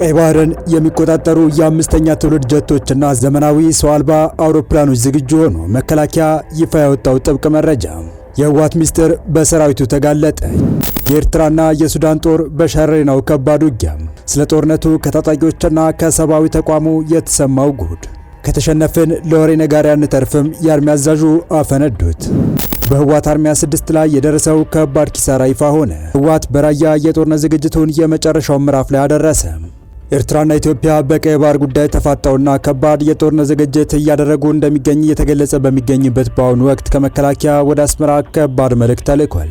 ቀይ ባህርን የሚቆጣጠሩ የአምስተኛ ትውልድ ጀቶችና ዘመናዊ ሰው አልባ አውሮፕላኖች ዝግጁ ሆኑ። መከላከያ ይፋ ያወጣው ጥብቅ መረጃ። የህወሓት ሚስጥር በሰራዊቱ ተጋለጠ። የኤርትራና የሱዳን ጦር በሸረሪናው ከባድ ውጊያ። ስለ ጦርነቱ ከታጣቂዎችና ከሰብአዊ ተቋሙ የተሰማው ጉድ። ከተሸነፍን ለወሬ ነጋሪ አንተርፍም፣ የአርሚ አዛዡ አፈነዱት። በህወሓት አርሚያ 6 ላይ የደረሰው ከባድ ኪሳራ ይፋ ሆነ። ህወሓት በራያ የጦርነት ዝግጅቱን የመጨረሻው ምዕራፍ ላይ አደረሰ። ኤርትራና ኢትዮጵያ በቀይ ባህር ጉዳይ ተፋጠውና ከባድ የጦርነት ዝግጅት እያደረጉ እንደሚገኝ የተገለጸ በሚገኝበት በአሁኑ ወቅት ከመከላከያ ወደ አስመራ ከባድ መልእክት ተልኳል።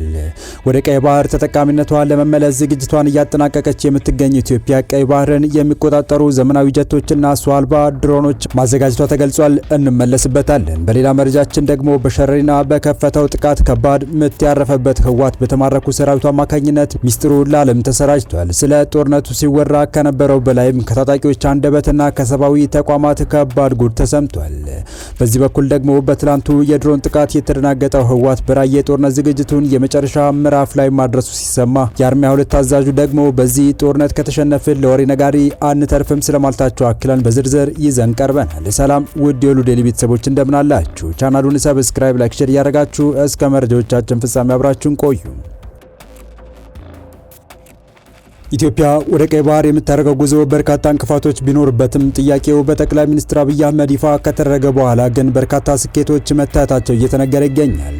ወደ ቀይ ባህር ተጠቃሚነቷ ለመመለስ ዝግጅቷን እያጠናቀቀች የምትገኝ ኢትዮጵያ ቀይ ባህርን የሚቆጣጠሩ ዘመናዊ ጀቶችና ሰው አልባ ድሮኖች ማዘጋጀቷ ተገልጿል። እንመለስበታለን። በሌላ መረጃችን ደግሞ በሸረሪና በከፈተው ጥቃት ከባድ ምት ያረፈበት ህወሓት በተማረኩ ሰራዊቱ አማካኝነት ሚስጥሩ ለዓለም ተሰራጭቷል። ስለ ጦርነቱ ሲወራ ከነበረው በላይም ከታጣቂዎች አንደበትና ከሰብአዊ ተቋማት ከባድ ጉድ ተሰምቷል። በዚህ በኩል ደግሞ በትላንቱ የድሮን ጥቃት የተደናገጠው ህወሓት በራያ የጦርነት ዝግጅቱን የመጨረሻ ምዕራፍ ላይ ማድረሱ ሲሰማ፣ የአርሚያ 2 አዛዡ ደግሞ በዚህ ጦርነት ከተሸነፍን ለወሬ ነጋሪ አንተርፍም ስለማለታቸው አክለን በዝርዝር ይዘን ቀርበናል። ሰላም ውድ የሉ ዴይሊ ቤተሰቦች እንደምናላችሁ፣ ቻናሉን ሰብስክራይብ፣ ላይክ፣ ሼር እያደረጋችሁ እስከ መረጃዎቻችን ፍጻሜ አብራችሁን ቆዩ። ኢትዮጵያ ወደ ቀይ ባህር የምታደርገው ጉዞ በርካታ እንቅፋቶች ቢኖርበትም ጥያቄው በጠቅላይ ሚኒስትር አብይ አህመድ ይፋ ከተደረገ በኋላ ግን በርካታ ስኬቶች መታየታቸው እየተነገረ ይገኛል።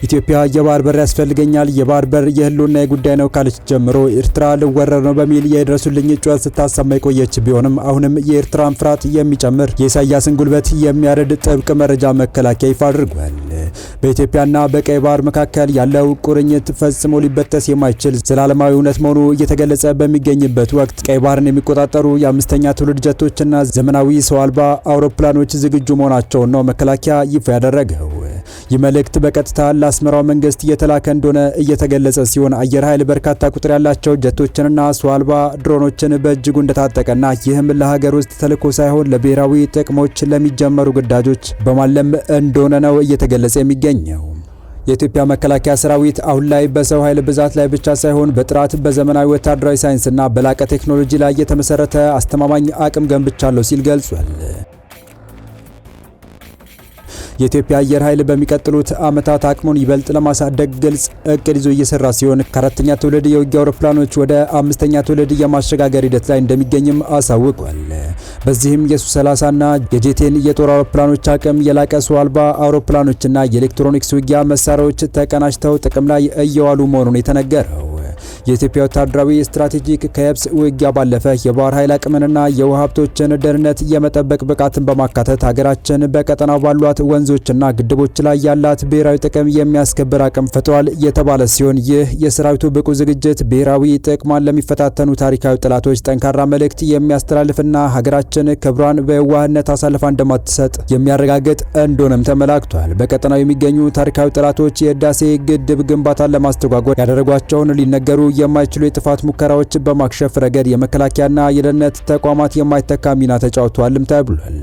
ኢትዮጵያ የባህር በር ያስፈልገኛል፣ የባህር በር የህልውና ጉዳይ ነው ካለች ጀምሮ ኤርትራ ልወረር ነው በሚል የድረሱልኝ ጩኸት ስታሰማ የቆየች ቢሆንም አሁንም የኤርትራን ፍርሃት የሚጨምር የኢሳያስን ጉልበት የሚያረድ ጥብቅ መረጃ መከላከያ ይፋ አድርጓል። በኢትዮጵያና በቀይ ባህር መካከል ያለው ቁርኝት ፈጽሞ ሊበጠስ የማይችል ዘላለማዊ እውነት መሆኑ እየተገለጸ በሚገኝበት ወቅት ቀይ ባህርን የሚቆጣጠሩ የአምስተኛ ትውልድ ጀቶችና ዘመናዊ ሰው አልባ አውሮፕላኖች ዝግጁ መሆናቸውን ነው መከላከያ ይፋ ያደረገው። ይህ መልእክት በቀጥታ ለአስመራው መንግስት እየተላከ እንደሆነ እየተገለጸ ሲሆን አየር ኃይል በርካታ ቁጥር ያላቸው ጀቶችንና ሰው አልባ ድሮኖችን በእጅጉ እንደታጠቀና ይህም ለሀገር ውስጥ ተልዕኮ ሳይሆን ለብሔራዊ ጥቅሞች ለሚጀመሩ ግዳጆች በማለም እንደሆነ ነው እየተገለጸ የሚገኘው። የኢትዮጵያ መከላከያ ሰራዊት አሁን ላይ በሰው ኃይል ብዛት ላይ ብቻ ሳይሆን በጥራት በዘመናዊ ወታደራዊ ሳይንስና በላቀ ቴክኖሎጂ ላይ የተመሰረተ አስተማማኝ አቅም ገንብቻለሁ ሲል ገልጿል። የኢትዮጵያ አየር ኃይል በሚቀጥሉት ዓመታት አቅሙን ይበልጥ ለማሳደግ ግልጽ እቅድ ይዞ እየሰራ ሲሆን ከአራተኛ ትውልድ የውጊያ አውሮፕላኖች ወደ አምስተኛ ትውልድ የማሸጋገር ሂደት ላይ እንደሚገኝም አሳውቋል። በዚህም የሱ-30ና የጄቴን የጦር አውሮፕላኖች አቅም የላቀ ሰው አልባ አውሮፕላኖችና የኤሌክትሮኒክስ ውጊያ መሳሪያዎች ተቀናጅተው ጥቅም ላይ እየዋሉ መሆኑን የተነገረው የኢትዮጵያ ወታደራዊ ስትራቴጂክ ከየብስ ውጊያ ባለፈ የባህር ኃይል አቅምንና የውሃ ሀብቶችን ደህንነት የመጠበቅ ብቃትን በማካተት ሀገራችን በቀጠናው ባሏት ወንዞችና ግድቦች ላይ ያላት ብሔራዊ ጥቅም የሚያስከብር አቅም ፈጥሯል የተባለ ሲሆን ይህ የሰራዊቱ ብቁ ዝግጅት ብሔራዊ ጥቅሟን ለሚፈታተኑ ታሪካዊ ጠላቶች ጠንካራ መልእክት የሚያስተላልፍና ሀገራችን ክብሯን በየዋህነት አሳልፋ እንደማትሰጥ የሚያረጋግጥ እንደሆነም ተመላክቷል። በቀጠናው የሚገኙ ታሪካዊ ጠላቶች የህዳሴ ግድብ ግንባታን ለማስተጓጎል ያደረጓቸውን ሊነገሩ የማይችሉ የጥፋት ሙከራዎች በማክሸፍ ረገድ የመከላከያና የደህንነት ተቋማት የማይተካ ሚና ተጫውተዋልም ተብሏል።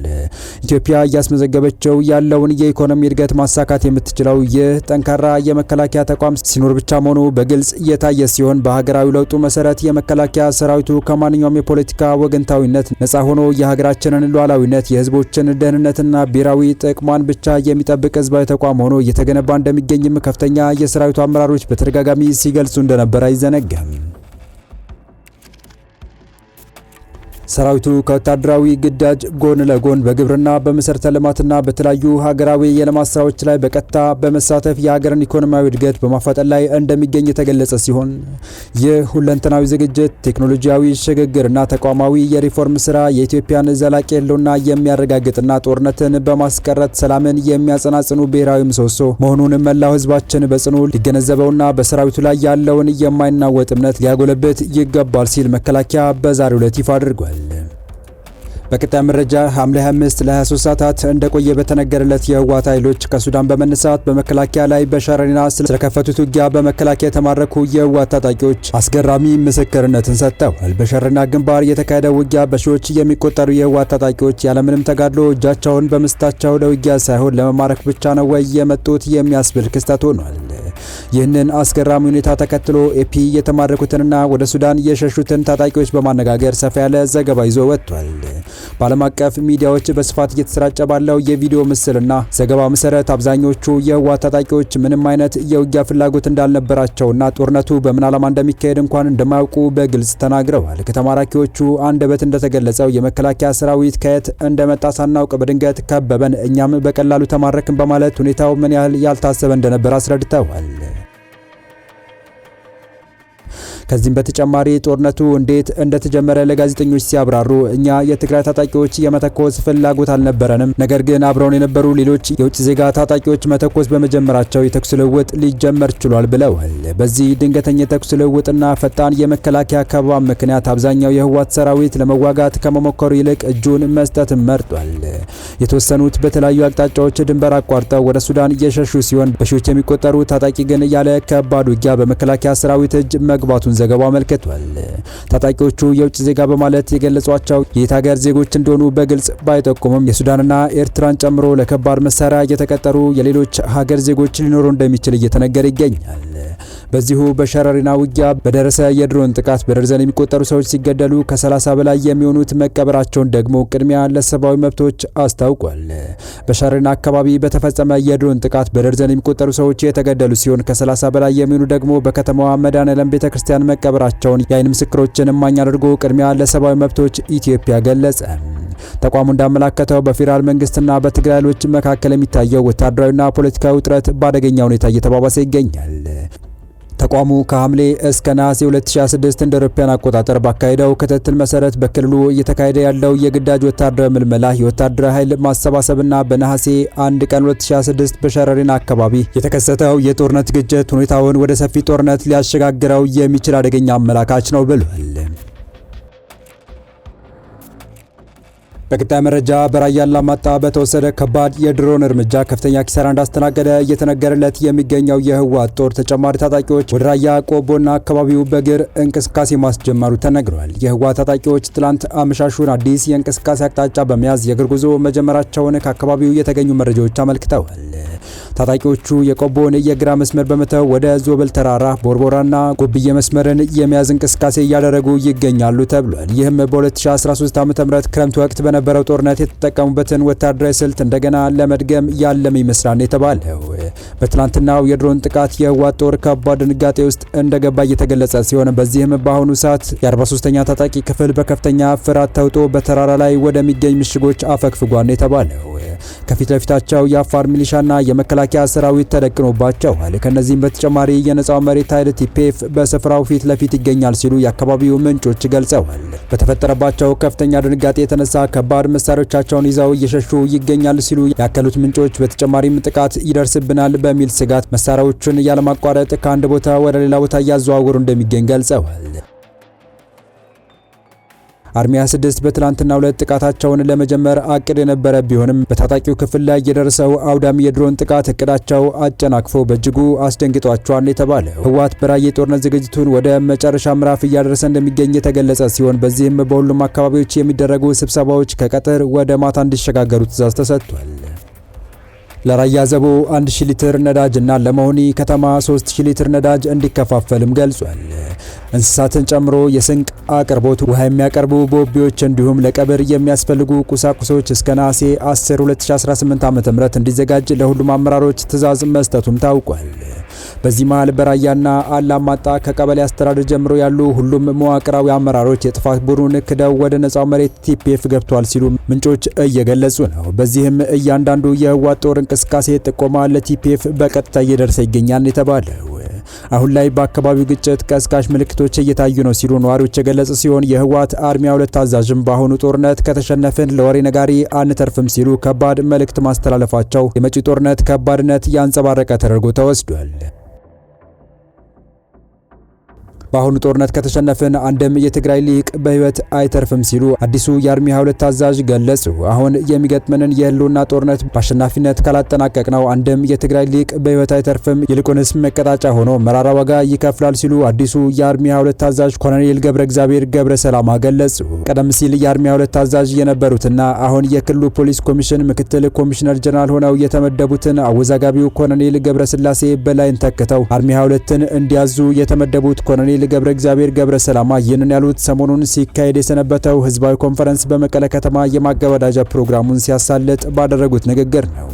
ኢትዮጵያ እያስመዘገበችው ያለውን የኢኮኖሚ እድገት ማሳካት የምትችለው ይህ ጠንካራ የመከላከያ ተቋም ሲኖር ብቻ መሆኑ በግልጽ እየታየ ሲሆን በሀገራዊ ለውጡ መሰረት የመከላከያ ሰራዊቱ ከማንኛውም የፖለቲካ ወገንታዊነት ነጻ ሆኖ የሀገራችንን ሉዓላዊነት፣ የህዝቦችን ደህንነትና ብሔራዊ ጥቅሟን ብቻ የሚጠብቅ ህዝባዊ ተቋም ሆኖ እየተገነባ እንደሚገኝም ከፍተኛ የሰራዊቱ አመራሮች በተደጋጋሚ ሲገልጹ እንደነበር አይዘነጋም። ሰራዊቱ ከወታደራዊ ግዳጅ ጎን ለጎን በግብርና በመሰረተ ልማትና በተለያዩ ሀገራዊ የልማት ስራዎች ላይ በቀጥታ በመሳተፍ የሀገርን ኢኮኖሚያዊ እድገት በማፋጠን ላይ እንደሚገኝ የተገለጸ ሲሆን ይህ ሁለንተናዊ ዝግጅት ቴክኖሎጂያዊ ሽግግርና ተቋማዊ የሪፎርም ስራ የኢትዮጵያን ዘላቂ ህልውና የሚያረጋግጥና ጦርነትን በማስቀረት ሰላምን የሚያጸናጽኑ ብሔራዊ ምሰሶ መሆኑን መላው ህዝባችን በጽኑ ሊገነዘበውና በሰራዊቱ ላይ ያለውን የማይናወጥ እምነት ሊያጎለብት ይገባል ሲል መከላከያ በዛሬው ዕለት ይፋ አድርጓል። በቀጣይ መረጃ ሐምሌ 25 ለ23 ሰዓታት እንደቆየ በተነገረለት የህወሓት ኃይሎች ከሱዳን በመነሳት በመከላከያ ላይ በሸረሪና ስለከፈቱት ውጊያ በመከላከያ የተማረኩ የህወሓት ታጣቂዎች አስገራሚ ምስክርነትን ሰጥተዋል። በሸረሪና ግንባር የተካሄደው ውጊያ በሺዎች የሚቆጠሩ የህወሓት ታጣቂዎች ያለምንም ተጋድሎ እጃቸውን በመስጠታቸው ለውጊያ ሳይሆን ለመማረክ ብቻ ነው ወይ የመጡት የሚያስብል ክስተት ሆኗል። ይህንን አስገራሚ ሁኔታ ተከትሎ ኤፒ የተማረኩትንና ወደ ሱዳን የሸሹትን ታጣቂዎች በማነጋገር ሰፋ ያለ ዘገባ ይዞ ወጥቷል። በዓለም አቀፍ ሚዲያዎች በስፋት እየተሰራጨ ባለው የቪዲዮ ምስልና ዘገባ መሰረት አብዛኞቹ የህወሓት ታጣቂዎች ምንም አይነት የውጊያ ፍላጎት እንዳልነበራቸውና ጦርነቱ በምን ዓላማ እንደሚካሄድ እንኳን እንደማያውቁ በግልጽ ተናግረዋል። ከተማራኪዎቹ አንደበት እንደተገለጸው የመከላከያ ሰራዊት ከየት እንደመጣ ሳናውቅ በድንገት ከበበን፣ እኛም በቀላሉ ተማረክን በማለት ሁኔታው ምን ያህል ያልታሰበ እንደነበር አስረድተዋል። ከዚህም በተጨማሪ ጦርነቱ እንዴት እንደተጀመረ ለጋዜጠኞች ሲያብራሩ እኛ የትግራይ ታጣቂዎች የመተኮስ ፍላጎት አልነበረንም፣ ነገር ግን አብረውን የነበሩ ሌሎች የውጭ ዜጋ ታጣቂዎች መተኮስ በመጀመራቸው የተኩስ ልውውጥ ሊጀመር ችሏል ብለዋል። በዚህ ድንገተኛ የተኩስ ልውውጥና ፈጣን የመከላከያ ከበባ ምክንያት አብዛኛው የህወሓት ሰራዊት ለመዋጋት ከመሞከሩ ይልቅ እጁን መስጠትን መርጧል። የተወሰኑት በተለያዩ አቅጣጫዎች ድንበር አቋርጠው ወደ ሱዳን እየሸሹ ሲሆን በሺዎች የሚቆጠሩ ታጣቂ ግን ያለ ከባድ ውጊያ በመከላከያ ሰራዊት እጅ መግባቱን ዘገባው አመልክቷል። ታጣቂዎቹ የውጭ ዜጋ በማለት የገለጿቸው የየት ሀገር ዜጎች እንደሆኑ በግልጽ ባይጠቁሙም የሱዳንና ኤርትራን ጨምሮ ለከባድ መሳሪያ የተቀጠሩ የሌሎች ሀገር ዜጎች ሊኖሩ እንደሚችል እየተነገረ ይገኛል። በዚሁ በሸረሪና ውጊያ በደረሰ የድሮን ጥቃት በደርዘን የሚቆጠሩ ሰዎች ሲገደሉ ከ30 በላይ የሚሆኑት መቀበራቸውን ደግሞ ቅድሚያ ለሰብአዊ መብቶች አስታውቋል። በሸረሪና አካባቢ በተፈጸመ የድሮን ጥቃት በደርዘን የሚቆጠሩ ሰዎች የተገደሉ ሲሆን ከ30 በላይ የሚሆኑ ደግሞ በከተማዋ መድኃኔዓለም ቤተክርስቲያን መቀበራቸውን የዓይን ምስክሮችን እማኝ አድርጎ ቅድሚያ ለሰብአዊ መብቶች ኢትዮጵያ ገለጸ። ተቋሙ እንዳመላከተው በፌዴራል መንግስትና በትግራይ ኃይሎች መካከል የሚታየው ወታደራዊና ፖለቲካዊ ውጥረት በአደገኛ ሁኔታ እየተባባሰ ይገኛል። ተቋሙ ከሐምሌ እስከ ነሐሴ 2026 እንደ አውሮፓውያን አቆጣጠር ባካሄደው ክትትል መሰረት በክልሉ እየተካሄደ ያለው የግዳጅ ወታደራዊ ምልመላ፣ የወታደራዊ ኃይል ማሰባሰብና በነሐሴ 1 ቀን 2026 በሸረሪና አካባቢ የተከሰተው የጦርነት ግጭት ሁኔታውን ወደ ሰፊ ጦርነት ሊያሸጋግረው የሚችል አደገኛ አመላካች ነው ብሏል። በቀጣይ መረጃ በራያ አላማጣ በተወሰደ ከባድ የድሮን እርምጃ ከፍተኛ ኪሳራ እንዳስተናገደ እየተነገረለት የሚገኘው የህወሓት ጦር ተጨማሪ ታጣቂዎች ወደ ራያ ቆቦና አካባቢው በእግር እንቅስቃሴ ማስጀመሩ ተነግሯል። የህወሓት ታጣቂዎች ትላንት አመሻሹን አዲስ የእንቅስቃሴ አቅጣጫ በመያዝ የእግር ጉዞ መጀመራቸውን ከአካባቢው የተገኙ መረጃዎች አመልክተዋል። ታጣቂዎቹ የቆቦን የግራ መስመር በመተው ወደ ዞብል ተራራ፣ ቦርቦራና ጎብዬ መስመርን የመያዝ እንቅስቃሴ እያደረጉ ይገኛሉ ተብሏል። ይህም በ2013 ዓ.ም ክረምት ወቅት በነበረው ጦርነት የተጠቀሙበትን ወታደራዊ ስልት እንደገና ለመድገም ያለም ይመስላል የተባለው። በትላንትናው የድሮን ጥቃት የህወሓት ጦር ከባድ ድንጋጤ ውስጥ እንደገባ እየተገለጸ ሲሆን በዚህም በአሁኑ ሰዓት የ43ኛ ታጣቂ ክፍል በከፍተኛ ፍርሃት ተውጦ በተራራ ላይ ወደሚገኝ ምሽጎች አፈግፍጓል የተባለው። ከፊት ለፊታቸው የአፋር ሚሊሻና የመከላከያ ሰራዊት ተደቅኖባቸዋል። ከነዚህም በተጨማሪ የነጻው መሬት ኃይል ቲፒኤፍ በስፍራው ፊት ለፊት ይገኛል ሲሉ የአካባቢው ምንጮች ገልጸዋል። በተፈጠረባቸው ከፍተኛ ድንጋጤ የተነሳ ከባድ መሳሪያዎቻቸውን ይዘው እየሸሹ ይገኛል ሲሉ ያከሉት ምንጮች በተጨማሪም ጥቃት ይደርስብናል በሚል ስጋት መሳሪያዎቹን ያለማቋረጥ ከአንድ ቦታ ወደ ሌላ ቦታ እያዘዋወሩ እንደሚገኝ ገልጸዋል። አርሚ 26 በትላንትናው ዕለት ጥቃታቸውን ለመጀመር አቅድ የነበረ ቢሆንም በታጣቂው ክፍል ላይ የደረሰው አውዳሚ የድሮን ጥቃት እቅዳቸው አጨናቅፎ በእጅጉ አስደንግጧቸዋል የተባለው። ህወሓት በራያ የጦርነት ዝግጅቱን ወደ መጨረሻ ምዕራፍ እያደረሰ እንደሚገኝ የተገለጸ ሲሆን በዚህም በሁሉም አካባቢዎች የሚደረጉ ስብሰባዎች ከቀትር ወደ ማታ እንዲሸጋገሩ ትዕዛዝ ተሰጥቷል። ለራያ ዘቦ 1000 ሊትር ነዳጅ እና ለመሆኒ ከተማ 3000 ሊትር ነዳጅ እንዲከፋፈልም ገልጿል። እንስሳትን ጨምሮ የስንቅ አቅርቦት፣ ውሃ የሚያቀርቡ ቦቢዎች እንዲሁም ለቀብር የሚያስፈልጉ ቁሳቁሶች እስከ ነሐሴ 10 2018 ዓ.ም እንዲዘጋጅ ለሁሉም አመራሮች ትዕዛዝ መስጠቱም ታውቋል። በዚህ መሃል በራያና አላማጣ ከቀበሌ አስተዳደር ጀምሮ ያሉ ሁሉም መዋቅራዊ አመራሮች የጥፋት ቡድኑን ክደው ወደ ነጻው መሬት ቲፒኤፍ ገብቷል ሲሉ ምንጮች እየገለጹ ነው። በዚህም እያንዳንዱ የህወሓት ጦር እንቅስቃሴ ጥቆማ ለቲፒኤፍ በቀጥታ እየደረሰ ይገኛል የተባለው። አሁን ላይ በአካባቢው ግጭት ቀስቃሽ ምልክቶች እየታዩ ነው ሲሉ ነዋሪዎች የገለጹ ሲሆን የህወሓት አርሚ 2 አዛዥም በአሁኑ ጦርነት ከተሸነፍን ለወሬ ነጋሪ አንተርፍም ሲሉ ከባድ መልእክት ማስተላለፋቸው የመጪው ጦርነት ከባድነት ያንጸባረቀ ተደርጎ ተወስዷል። በአሁኑ ጦርነት ከተሸነፍን አንድም የትግራይ ሊቅ በህይወት አይተርፍም ሲሉ አዲሱ የአርሚ 22 አዛዥ ገለጹ። አሁን የሚገጥመንን የህልውና ጦርነት በአሸናፊነት ካላጠናቀቅ ነው አንድም የትግራይ ሊቅ በህይወት አይተርፍም፣ ይልቁንስ መቀጣጫ ሆኖ መራራ ዋጋ ይከፍላል ሲሉ አዲሱ የአርሚ 22 አዛዥ ኮሎኔል ገብረ እግዚአብሔር ገብረ ሰላማ ገለጹ። ቀደም ሲል የአርሚ 22 አዛዥ የነበሩትና አሁን የክልሉ ፖሊስ ኮሚሽን ምክትል ኮሚሽነር ጀነራል ሆነው የተመደቡትን አወዛጋቢው ኮሎኔል ገብረ ስላሴ በላይን ተክተው አርሚ 22ን እንዲያዙ የተመደቡት ኮሎኔል ገብረ እግዚአብሔር ገብረ ሰላማ ይህንን ያሉት ሰሞኑን ሲካሄድ የሰነበተው ህዝባዊ ኮንፈረንስ በመቀለ ከተማ የማገባዳጃ ፕሮግራሙን ሲያሳልጥ ባደረጉት ንግግር ነው።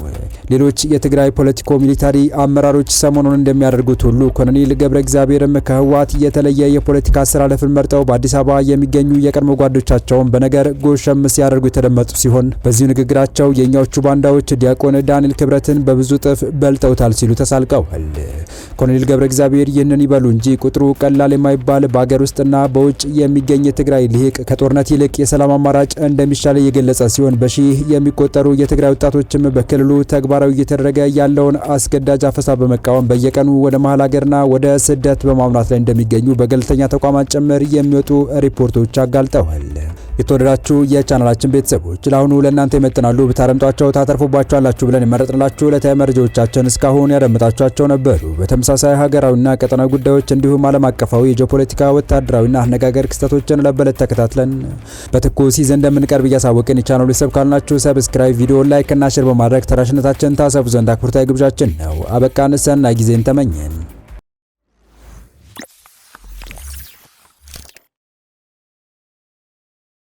ሌሎች የትግራይ ፖለቲኮ ሚሊታሪ አመራሮች ሰሞኑን እንደሚያደርጉት ሁሉ ኮሎኔል ገብረ እግዚአብሔርም ከህወሓት የተለየ የፖለቲካ አስተላለፍን መርጠው በአዲስ አበባ የሚገኙ የቀድሞ ጓዶቻቸውን በነገር ጎሸም ሲያደርጉ የተደመጡ ሲሆን በዚሁ ንግግራቸው የኛዎቹ ባንዳዎች ዲያቆን ዳንኤል ክብረትን በብዙ ጥፍ በልጠውታል ሲሉ ተሳልቀዋል። ኮሎኔል ገብረ እግዚአብሔር ይህንን ይበሉ እንጂ ቁጥሩ ቀላል የማይባል በአገር ውስጥና በውጭ የሚገኝ የትግራይ ልሂቅ ከጦርነት ይልቅ የሰላም አማራጭ እንደሚሻል የገለጸ ሲሆን በሺህ የሚቆጠሩ የትግራይ ወጣቶችም በክልሉ ተግባራዊ እየተደረገ ያለውን አስገዳጅ አፈሳ በመቃወም በየቀኑ ወደ መሀል ሀገርና ወደ ስደት በማምራት ላይ እንደሚገኙ በገለልተኛ ተቋማት ጭምር የሚወጡ ሪፖርቶች አጋልጠዋል። የተወደዳችሁ የቻናላችን ቤተሰቦች ለአሁኑ ለእናንተ ይመጥናሉ ብታረምጧቸው ታተርፉባቸዋላችሁ ብለን የመረጥንላችሁ ዕለታዊ መረጃዎቻችን እስካሁን ያደመጣችኋቸው ነበሩ። በተመሳሳይ ሀገራዊና ቀጠናዊ ጉዳዮች እንዲሁም ዓለም አቀፋዊ የጂኦፖለቲካ ወታደራዊና አነጋገር ክስተቶችን ለበለት ተከታትለን በትኩስ ይዘን እንደምንቀርብ እያሳወቅን የቻናሉ ሰብ ካልናችሁ ሰብስክራይብ፣ ቪዲዮ ላይክ እና ሼር በማድረግ ተደራሽነታችን ታሰፉ ዘንድ አክብሮታዊ ግብዣችን ነው። አበቃን። ሰናይ ጊዜን ተመኘን።